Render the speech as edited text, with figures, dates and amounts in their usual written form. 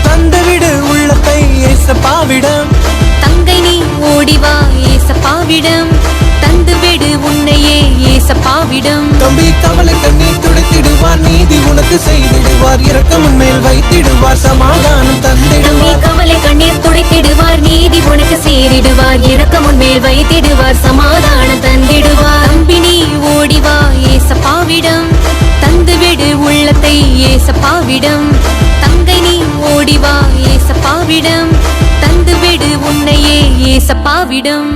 தந்துவிடு உள்ளத்தை ஏசப்பாவிடம். தங்கை நீ ஓடிவா ஏசப்பாவிடம், தந்துவிடு உன்னையே ஏசப்பாவிடம். தம்பி கவலை கண்ணீர் துடைத்திடுவார், நீதி உனக்கு செய்திடுவார், இரக்கம் உன்மேல் வைத்திடுவார், சமாதானம் தந்திடுவார். கவலை கண்ணீர் துடைத்திடுவார், நீதி உனக்கு சேரிடுவார், இரக்கம் உன்மேல் வைத்திடுவார், சமாதானம் தந்திடுவார். தம்பி நீ ஓடிவா ஏசப்பாவிடம், தந்துவிடு உள்ளத்தை ஏசப்பாவிடம். தங்கை நீ ஓடிவா ஏசப்பாவிடம், தந்துவிடு உன்னையே ஏசப்பாவிடம்.